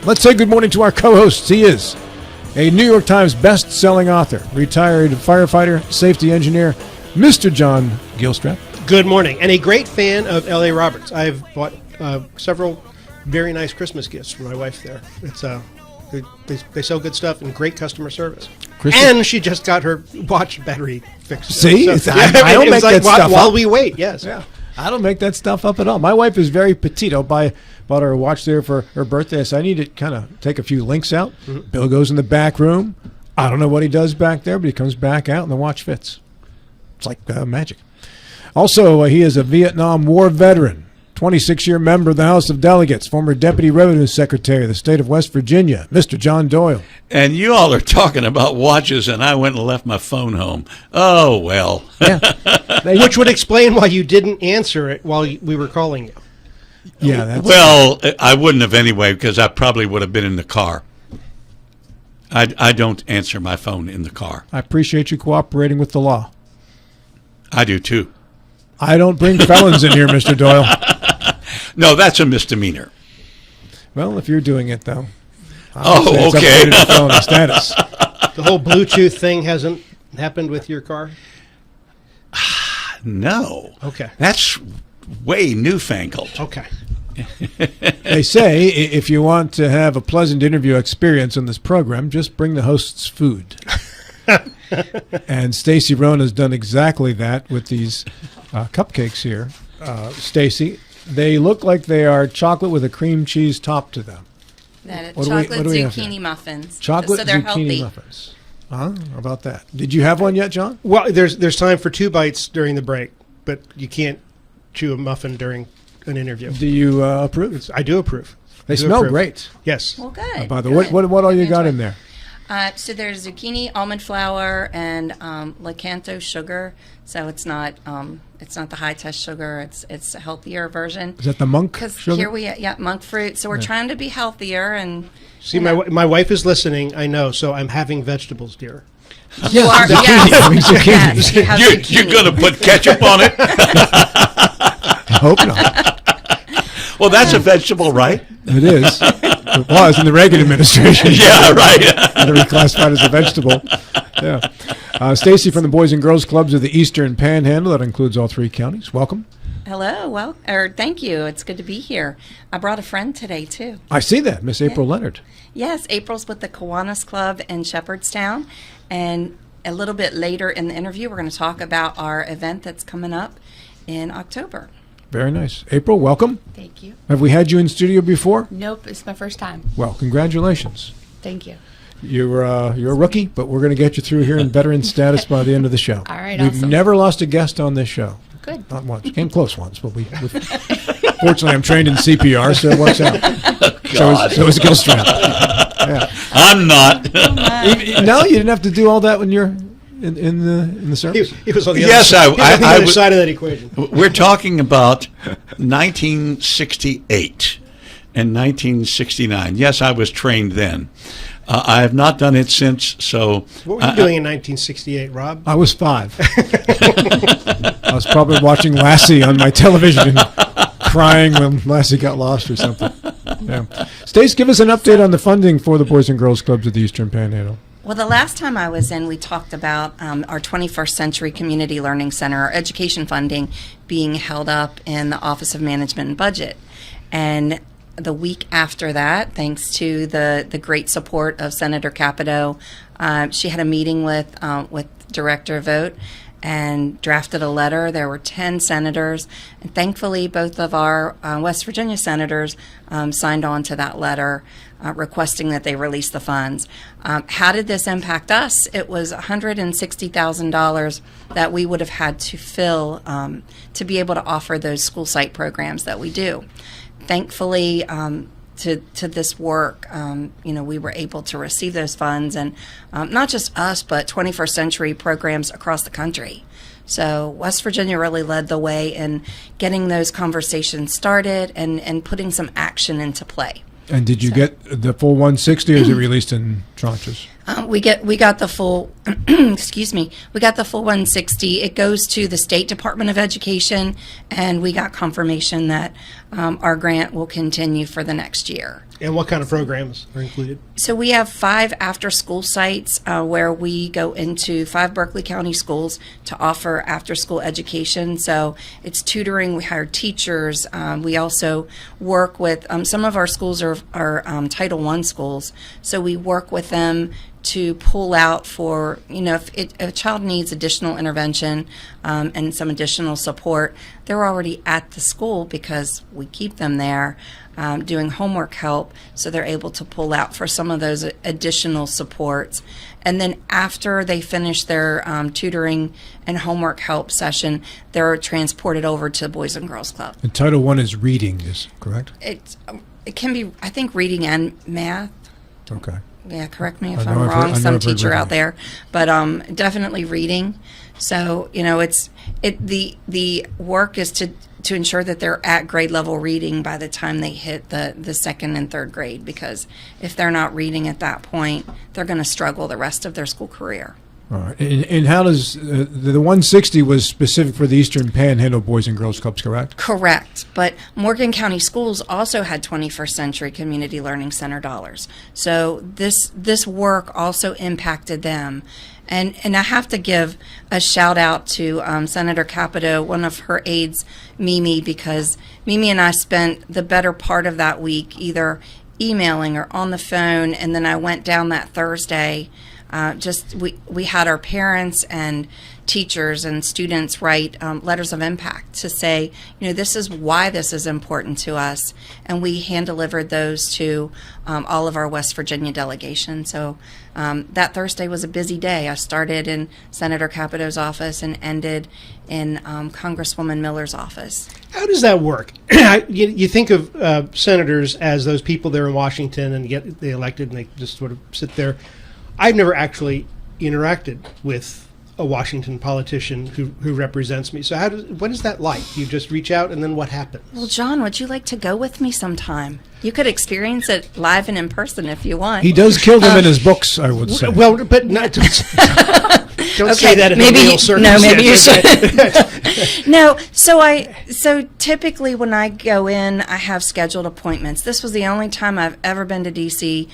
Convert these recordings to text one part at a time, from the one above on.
Let's say good morning to our co-host. He is a New York Times best-selling author, retired firefighter, safety engineer, Mr. John Gilstrap. Good morning, and a great fan of L.A. Roberts. I've bought several very nice Christmas gifts for my wife there. It's they sell good stuff and great customer service. And she just got her watch battery fixed. See? So, I don't make that stuff while up. we wait, yes. Yeah. I don't make that stuff up at all. My wife is very petite. Bought her a watch there for her birthday. So I need to kind of take a few links out. Mm-hmm. Bill goes in the back room. I don't know what he does back there, but he comes back out and the watch fits. It's like magic. Also, he is a Vietnam War veteran, 26-year member of the House of Delegates, former Deputy Revenue Secretary of the state of West Virginia, Mr. John Doyle. And you all are talking about watches, and I went and left my phone home. Oh, well. Yeah. Which would explain why you didn't answer it while we were calling you. Yeah. Well, I wouldn't have anyway, because I probably would have been in the car. I don't answer my phone in the car. I appreciate you cooperating with the law. I do, too. I don't bring felons in here, Mr. Doyle. No, that's a misdemeanor. Well, if you're doing it, though. Oh, okay. It's felony status. The whole Bluetooth thing hasn't happened with your car? No. Okay. That's way newfangled. Okay. They say if you want to have a pleasant interview experience on this program, just bring the host's food. And Stacie Rohn has done exactly that with these cupcakes here. Stacie, they look like they are chocolate with a cream cheese top to them. Chocolate zucchini muffins. Chocolate so they're zucchini healthy. muffins. How about that? Did you have one yet, John? Well, there's time for 2 bites during the break, but you can't chew a muffin during an interview. Do you approve? I do approve. They smell great. Yes. Well, good. By the way, what all you got in there? So there's zucchini, almond flour, and Lakanto sugar. So it's not the high test sugar. It's a healthier version. Is that the monk Because sugar? here monk fruit. So we're trying to be healthier and. See, my wife is listening. I know. So I'm having vegetables, dear. You are, yes. Zucchini. Yes, You're going to put ketchup on it? I hope not. Well, that's a vegetable, right? It is. It was in the Reagan administration. Yeah, right. Had to reclassified as a vegetable. Yeah. Stacie from the Boys and Girls Clubs of the Eastern Panhandle. That includes all 3 counties. Welcome. Hello. Thank you. It's good to be here. I brought a friend today, too. I see that, Miss April Leonard. Yes, April's with the Kiwanis Club in Shepherdstown. And a little bit later in the interview, we're going to talk about our event that's coming up in October. Very nice. April, welcome. Thank you. Have we had you in studio before? Nope, it's my first time. Well, congratulations. Thank you. You're a rookie, but we're going to get you through here in veteran status by the end of the show. All right, We've awesome. never lost a guest on this show. Good. Not once. Came close once, but we fortunately, I'm trained in CPR, so it works out. So is Gilstrap. Yeah. I'm not. No, you didn't have to do all that when you're in the service. He was on the Yes, other side of that equation. We're talking about 1968 and 1969. Yes, I was trained then. I have not done it since. So what were you doing in 1968, Rob? I was 5. I was probably watching Lassie on my television and crying when Lassie got lost or something. Yeah. Stace, give us an update on the funding for the Boys and Girls Clubs of the Eastern Panhandle. Well, the last time I was in, we talked about our 21st Century Community Learning Center, our education funding being held up in the Office of Management and Budget. And the week after that, thanks to the great support of Senator Capito, she had a meeting with Director Vogt and drafted a letter. There were 10 senators, and thankfully both of our West Virginia senators signed on to that letter requesting that they release the funds. How did this impact us? It was $160,000 that we would have had to fill to be able to offer those school site programs that we do. Thankfully, to this work, we were able to receive those funds, and not just us, but 21st Century programs across the country. So West Virginia really led the way in getting those conversations started and putting some action into play. And did you get the full 160, or is it released in tranches? We got the full excuse me, we got the full 160. It goes to the State Department of Education, and we got confirmation that our grant will continue for the next year. And what kind of programs are included? So we have 5 after-school sites where we go into 5 Berkeley County schools to offer after-school education. So it's tutoring. We hire teachers. We also work with some of our schools are Title I schools. So we work with them to pull out for, if a child needs additional intervention and some additional support, they're already at the school because we keep them there doing homework help, so they're able to pull out for some of those additional supports. And then after they finish their tutoring and homework help session, they're transported over to the Boys and Girls Club. And Title I is reading, is correct? It can be, I think, reading and math. Okay. Yeah, correct me if I know I'm I've heard- wrong, I know some I've heard teacher reading. out there, but definitely reading. So, the work is to ensure that they're at grade level reading by the time they hit the second and third grade, because if they're not reading at that point, they're going to struggle the rest of their school career. All right. And how does the 160 was specific for the Eastern Panhandle Boys and Girls Clubs, correct? Correct. But Morgan County Schools also had 21st Century Community Learning Center dollars. So this work also impacted them. And I have to give a shout out to Senator Capito, one of her aides, Mimi, because Mimi and I spent the better part of that week either emailing or on the phone, and then I went down that Thursday. We had our parents and teachers and students write letters of impact to say, this is why this is important to us, and we hand delivered those to all of our West Virginia delegation. So that Thursday was a busy day. I started in Senator Capito's office and ended in Congresswoman Miller's office. How does that work? You think of senators as those people there in Washington and get they elected and they just sort of sit there. I've never actually interacted with a Washington politician who represents me. So what is that like? You just reach out and then what happens? Well, John, would you like to go with me sometime? You could experience it live and in person if you want. He does kill them in his books, I would say. Well, but not don't Okay, say that in maybe a real you- circumstance. no, maybe you should. No, so typically when I go in, I have scheduled appointments. This was the only time I've ever been to DC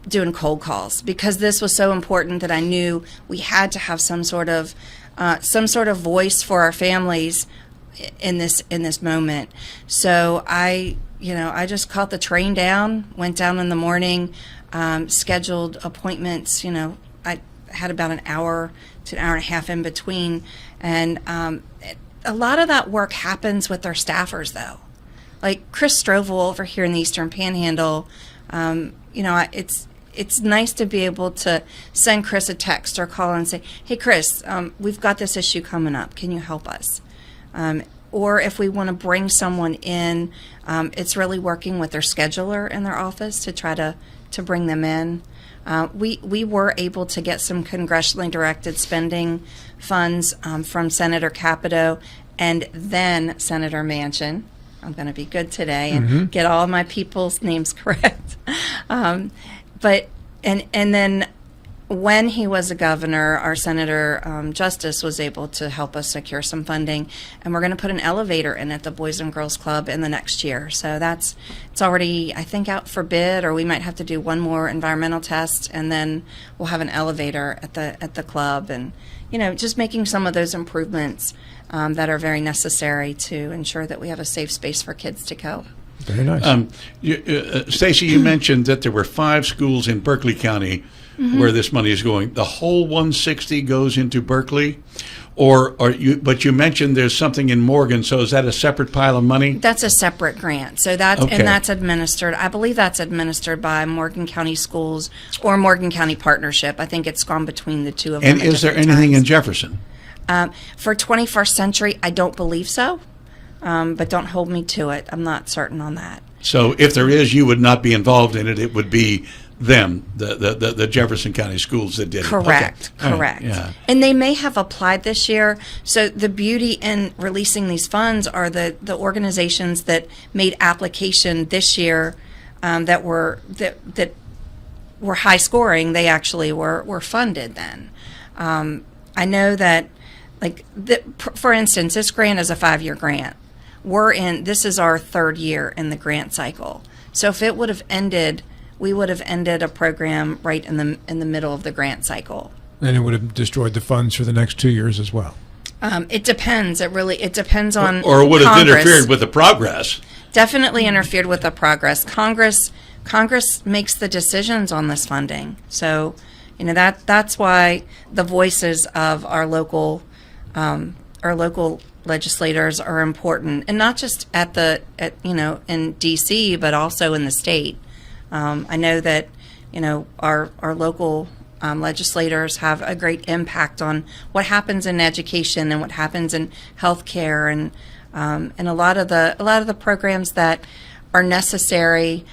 doing cold calls, because this was so important that I knew we had to have some sort of voice for our families in this moment. So I just caught the train down, went down in the morning, scheduled appointments. I had about an hour to an hour and a half in between, and a lot of that work happens with our staffers, though. Like Chris Strovel over here in the Eastern Panhandle, it's nice to be able to send Chris a text or call and say, hey, Chris, we've got this issue coming up. Can you help us? Or if we want to bring someone in, it's really working with their scheduler in their office to try to bring them in. We were able to get some congressionally directed spending funds from Senator Capito and then Senator Manchin. I'm going to be good today and get all of my people's names correct. But then when he was a governor, our Senator Justice was able to help us secure some funding, and we're going to put an elevator in at the Boys and Girls Club in the next year. So it's already, I think, out for bid, or we might have to do one more environmental test, and then we'll have an elevator at the club, and just making some of those improvements that are very necessary to ensure that we have a safe space for kids to go. Very nice. Stacie, you mentioned that there were 5 schools in Berkeley County where this money is going. The whole 160 goes into Berkeley, but you mentioned there's something in Morgan. So is that a separate pile of money? That's a separate grant. So that's administered. I believe that's administered by Morgan County Schools or Morgan County Partnership. I think it's gone between the two of them. And is there anything in Jefferson? For 21st Century, I don't believe so. But don't hold me to it. I'm not certain on that. So if there is, you would not be involved in it. It would be them, the Jefferson County schools that did Correct, it. Okay. correct. Right. Yeah. And they may have applied this year. So the beauty in releasing these funds are the organizations that made application this year that were high scoring. They actually were funded then. I know that, for instance, this grant is a 5-year grant. This is our 3rd year in the grant cycle. So if it would have ended, we would have ended a program right in the middle of the grant cycle. And it would have destroyed the funds for the next 2 years as well. It depends. It depends on Or it would have Congress. interfered with the progress. Definitely interfered with the progress. Congress makes the decisions on this funding. So, that's why the voices of our local legislators are important, and not just in DC, but also in the state. I know that our local legislators have a great impact on what happens in education and what happens in healthcare, and a lot of the programs that are necessary,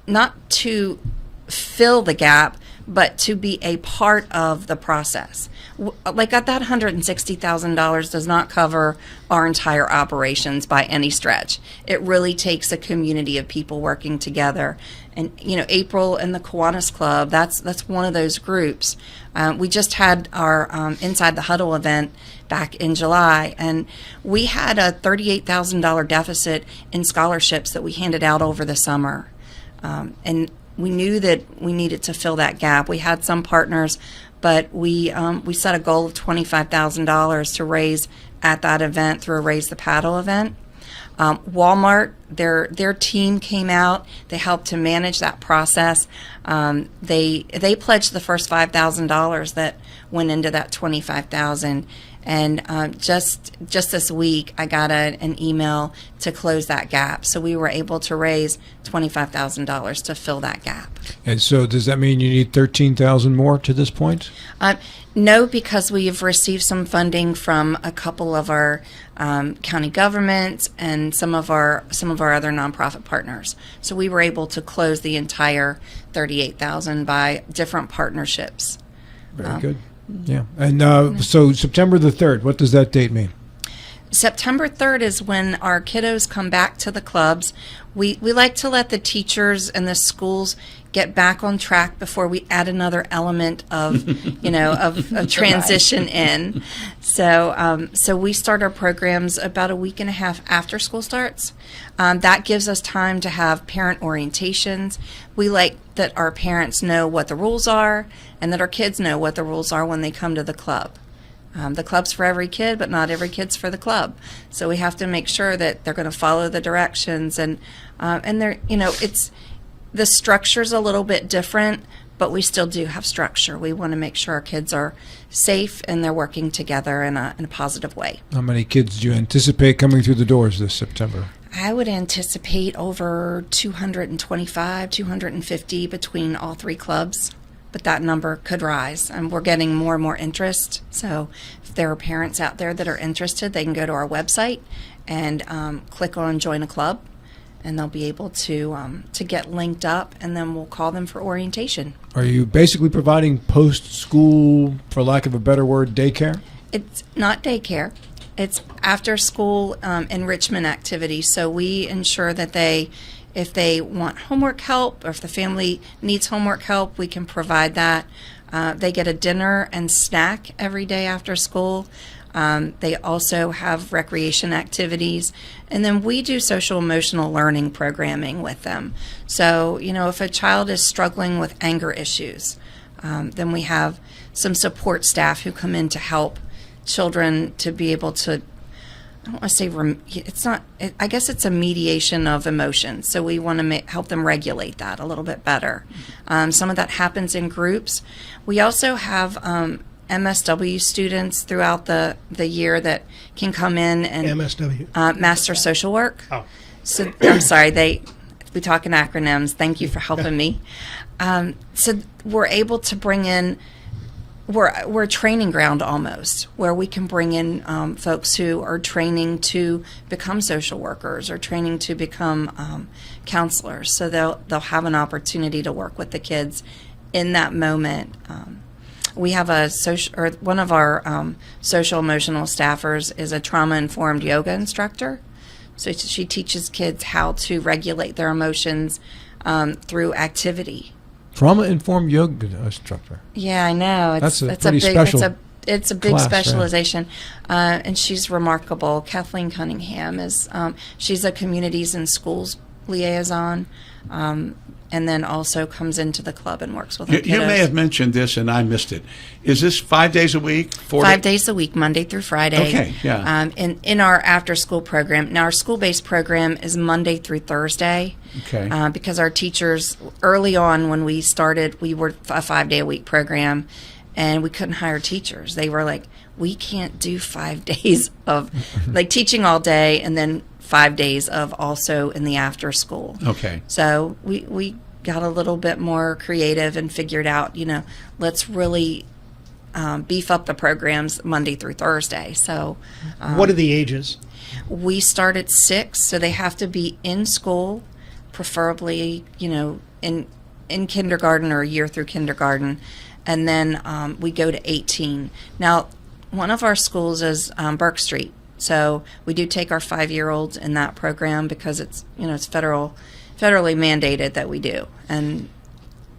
not to fill the gap, but to be a part of the process. Like that $160,000 does not cover our entire operations by any stretch. It really takes a community of people working together. And April and the Kiwanis Club, that's one of those groups. We just had our Inside the Huddle event back in July, and we had a $38,000 deficit in scholarships that we handed out over the summer. And we knew that we needed to fill that gap. We had some partners, but we set a goal of $25,000 to raise at that event through a Raise the Paddle event. Walmart, their team came out. They helped to manage that process. They pledged the first $5,000 that went into that $25,000. And just this week, I got an email to close that gap. So we were able to raise $25,000 to fill that gap. And so does that mean you need $13,000 more to this point? No, because we've received some funding from a couple of our county governments and some of our other nonprofit partners. So we were able to close the entire $38,000 by different partnerships. Very good. Yeah. And so September the 3rd, what does that date mean? September 3rd is when our kiddos come back to the clubs. We like to let the teachers and the schools get back on track before we add another element of, of transition in. So we start our programs about a week and a half after school starts. That gives us time to have parent orientations. We like that our parents know what the rules are and that our kids know what the rules are when they come to the club. The club's for every kid, but not every kid's for the club. So we have to make sure that they're going to follow the directions, and they're, it's the structure's a little bit different, but we still do have structure. We want to make sure our kids are safe and they're working together in a positive way. How many kids do you anticipate coming through the doors this September? I would anticipate over 225, 250 between all 3 clubs. But that number could rise, and we're getting more and more interest. So if there are parents out there that are interested, they can go to our website and click on Join a Club, and they'll be able to get linked up, and then we'll call them for orientation. Are you basically providing post-school, for lack of a better word, daycare? It's not daycare. It's after-school enrichment activities. So we ensure that if they want homework help, or if the family needs homework help, we can provide that. They get a dinner and snack every day after school. They also have recreation activities. And then we do social emotional learning programming with them. So, if a child is struggling with anger issues, then we have some support staff who come in to help children to be able to, I don't want to say it's not. I guess it's a mediation of emotions. So we want to help them regulate that a little bit better. Some of that happens in groups. We also have MSW students throughout the year that can come in and MSW, Master Social Work. Oh, so I'm sorry. We talk in acronyms. Thank you for helping me. So we're able to bring in. We're a training ground almost, where we can bring in folks who are training to become social workers or training to become counselors. So they'll have an opportunity to work with the kids in that moment. We have one of our social emotional staffers is a trauma-informed yoga instructor. So she teaches kids how to regulate their emotions through activity. Trauma-informed yoga instructor. Yeah, I know. That's a it's pretty big, special It's a big class, specialization, and she's remarkable. Kathleen Cunningham is. She's a communities and schools liaison, and then also comes into the club and works with our You kiddos. may have mentioned this, and I missed it. Is this 5 days a week? 5 days a week, Monday through Friday. Okay, yeah. In our after-school program. Now, our school-based program is Monday through Thursday. Okay. Because our teachers, early on when we started, we were a 5-day-a-week program, and we couldn't hire teachers. They were like, we can't do 5 days of, like, teaching all day and then 5 days of also in the after-school. Okay. So we got a little bit more creative and figured out, let's really beef up the programs Monday through Thursday. So What are the ages? we start at 6, so they have to be in school, preferably, in kindergarten or a year through kindergarten. And then we go to 18. Now, one of our schools is Burke Street. So we do take our 5-year-olds in that program because it's federally mandated that we do. And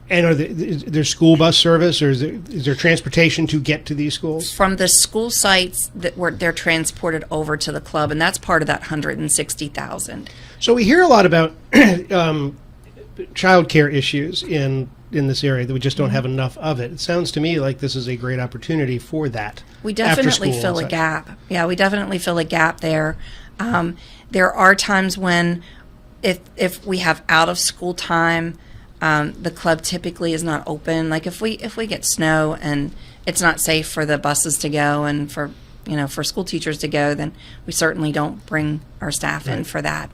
Is there school bus service, or is there transportation to get to these schools? from the school sites they're transported over to the club, and that's part of that 160,000. So we hear a lot about child care issues in this area, that we just don't have enough of it. It sounds to me like this is a great opportunity for that. We after definitely school fill a and such. gap. Yeah, we definitely fill a gap there. There are times when, if we have out of school time, the club typically is not open. Like if we get snow and it's not safe for the buses to go and for school teachers to go, then we certainly don't bring our staff in for that.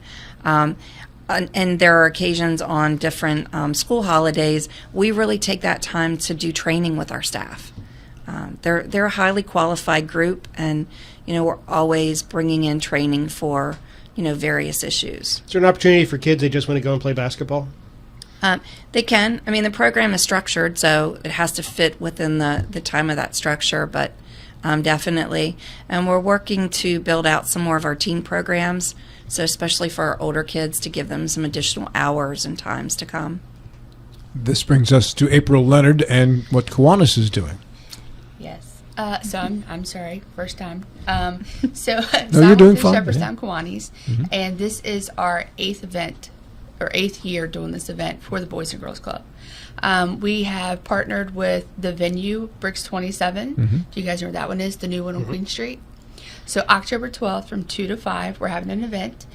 And there are occasions on different school holidays, we really take that time to do training with our staff. They're a highly qualified group, and we're always bringing in training for various issues. Is there an opportunity for kids that just want to go and play basketball? They can. I mean, the program is structured, so it has to fit within the time of that structure, but definitely. And we're working to build out some more of our teen programs, so especially for our older kids, to give them some additional hours and times to come. This brings us to April Leonard and what Kiwanis is doing. Yes. So I'm sorry, first time. So No, you're doing fine. Shepherdstown Yeah. Kiwanis, and this is our 8th event, or 8th year doing this event for the Boys and Girls Club. We have partnered with the venue, Bricks 27. Do you guys know where that one is? The new one on Queen Street. So October 12th from 2 to 5, we're having an event.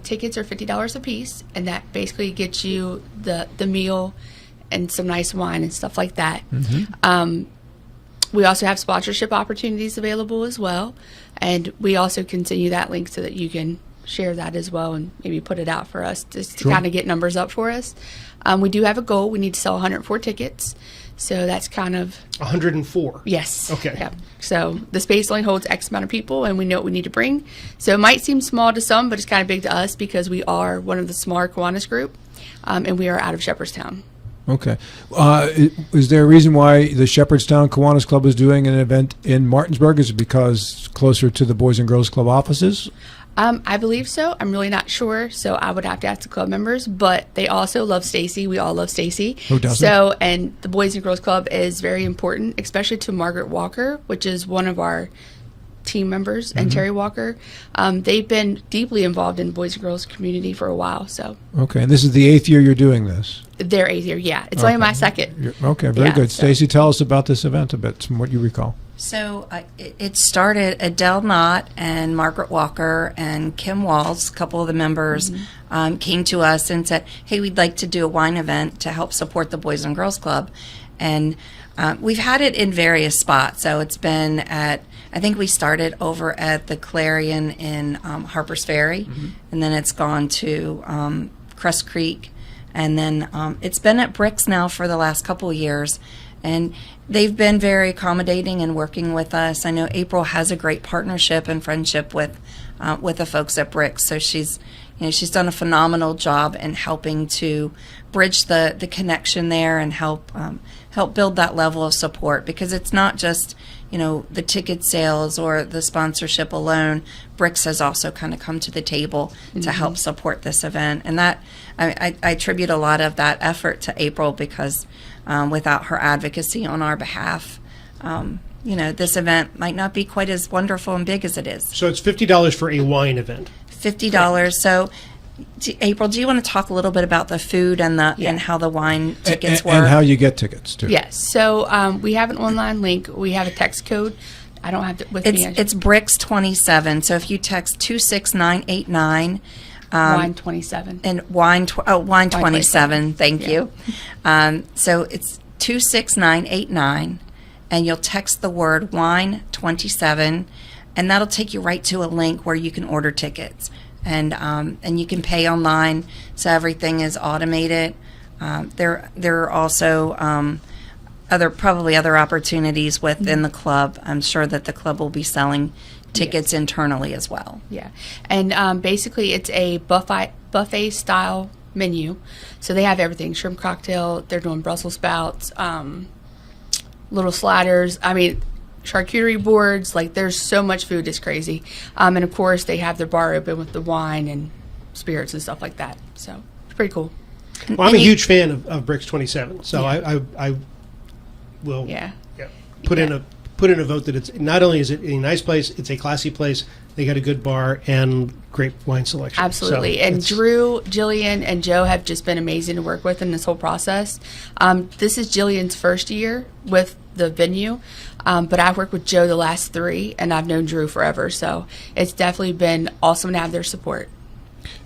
Tickets are $50 a piece, and that basically gets you the meal and some nice wine and stuff like that. We also have sponsorship opportunities available as well, and we also continue that link so that you can share that as well and maybe put it out for us just to kind of get numbers up for us. We do have a goal. We need to sell 104 tickets. So that's kind of 104. yes. Okay. Yeah. So the space only holds X amount of people, and we know what we need to bring. So it might seem small to some, but it's kind of big to us because we are one of the smaller Kiwanis group, and we are out of Shepherdstown. Okay. Is there a reason why the Shepherdstown Kiwanis Club is doing an event in Martinsburg? Is it because it's closer to the Boys and Girls Club offices? I believe so. I'm really not sure, so I would have to ask the club members. But they also love Stacie. We all love Stacie. Who doesn't? So, and the Boys and Girls Club is very important, especially to Margaret Walker, which is one of our team members, and Terry Walker. They've been deeply involved in Boys and Girls community for a while. So, Okay. And this is the 8th year you're doing this? their 8th year, yeah. It's only my second. Okay. Very Yeah, good. so- Stacie, tell us about this event a bit, from what you recall. So it started, Adele Knott and Margaret Walker and Kim Walls, a couple of the members, came to us and said, hey, we'd like to do a wine event to help support the Boys and Girls Club. And we've had it in various spots. So it's been I think we started over at the Clarion in Harper's Ferry, and then it's gone to Crest Creek. And then it's been at Bricks now for the last couple of years. And they've been very accommodating and working with us. I know April has a great partnership and friendship with the folks at Bricks. So she's done a phenomenal job in helping to bridge the connection there and help build that level of support, because it's not just the ticket sales or the sponsorship alone, Bricks has also kind of come to the table to help support this event. And that I attribute a lot of that effort to April, because without her advocacy on our behalf, this event might not be quite as wonderful and big as it is. So it's $50 for a wine event. $50. So, April, do you want to talk a little bit about the food and and how the wine tickets work? And how you get tickets, too. Yes. So we have an online link. We have a text code. I don't have it with me. It's Bricks 27. So if you text 26989. Wine 27. And wine 27. Thank you. So it's 26989, and you'll text the word wine 27, and that'll take you right to a link where you can order tickets. And you can pay online, so everything is automated. There are also other opportunities within the club. I'm sure that the club will be selling tickets internally as well. Yeah, and basically it's a buffet style menu, so they have everything: shrimp cocktail. They're doing Brussels sprouts, little sliders. I mean, charcuterie boards. Like, there's so much food, it's crazy. And of course they have their bar open with the wine and spirits and stuff like that, so it's pretty cool. Well, I'm a huge fan of Bricks 27, so I will put in a vote that it's not only is it a nice place, it's a classy place. They got a good bar and great wine selection. Absolutely. So and Drew, Jillian, and Joe have just been amazing to work with in this whole process. This is Jillian's first year with the venue, but I've worked with Joe the last 3, and I've known Drew forever. So it's definitely been awesome to have their support.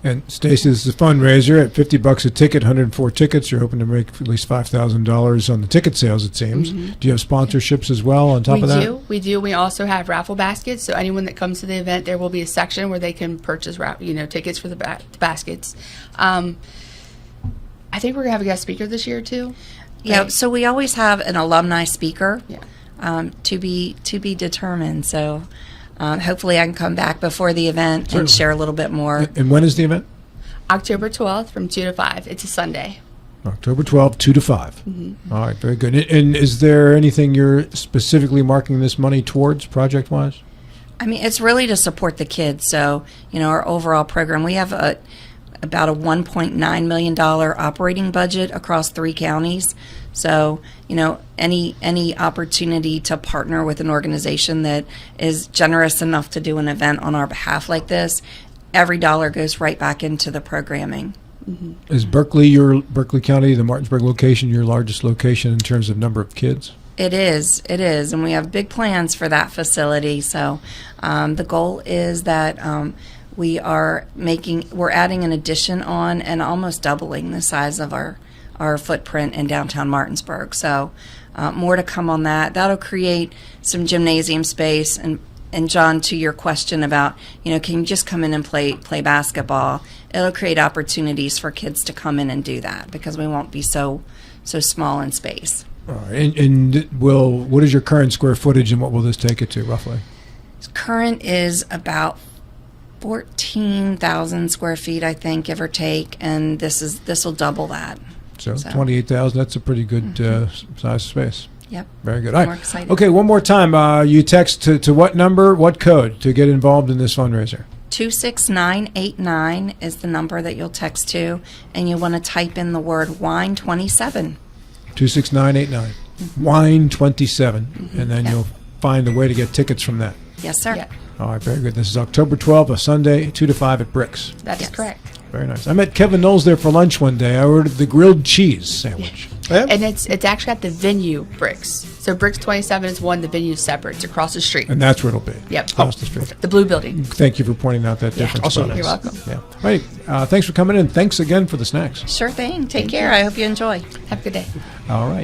And Stacie, this is a fundraiser at $50 a ticket, 104 tickets. You're hoping to make at least $5,000 on the ticket sales, it seems. Do you have sponsorships as well on top of that? We do. We also have raffle baskets. So anyone that comes to the event, there will be a section where they can purchase tickets for the baskets. I think we're going to have a guest speaker this year too. Yeah, right? so we always have an alumni speaker Yeah. to be determined. So hopefully I can come back before the event and share a little bit more. And when is the event? October 12th from 2 to 5. It's a Sunday. October 12th, 2 to 5. All right, very good. And is there anything you're specifically marking this money towards, project-wise? I mean, it's really to support the kids. So, our overall program, we have about a $1.9 million operating budget across 3 counties. So, any opportunity to partner with an organization that is generous enough to do an event on our behalf like this, every dollar goes right back into the programming. Is Berkeley County, the Martinsburg location, your largest location in terms of number of kids? It is, and we have big plans for that facility. So the goal is that we're adding an addition on and almost doubling the size of our footprint in downtown Martinsburg. So more to come on that. That'll create some gymnasium space. And John, to your question about, can you just come in and play basketball? It'll create opportunities for kids to come in and do that, because we won't be so small in space. All right. And what is your current square footage, and what will this take it to, roughly? Current is about 14,000 square feet, I think, give or take, and this will double that. So 28,000, that's a pretty good size space. Yep. Very good. All More right. excited. Okay, one more time. You text to what number, what code to get involved in this fundraiser? 26989 is the number that you'll text to, and you want to type in the word wine 27. 26989. Wine 27. And then you'll find a way to get tickets from that. Yes, sir. Yeah. All right, very good. This is October 12th, a Sunday, 2 to 5 at Bricks. That's Yes. correct. Very nice. I met Kevin Knowles there for lunch one day. I ordered the grilled cheese sandwich. And it's actually at the venue Bricks. So Bricks 27 is one, the venue's separate. It's across the street. And that's where it'll be. Yep. Across the street. The blue building. Thank you for pointing out that difference. Also by nice. You're welcome. Yeah. All right. Thanks for coming in. Thanks again for the snacks. Sure thing. Take care. I hope you enjoy. Have a good day. All right.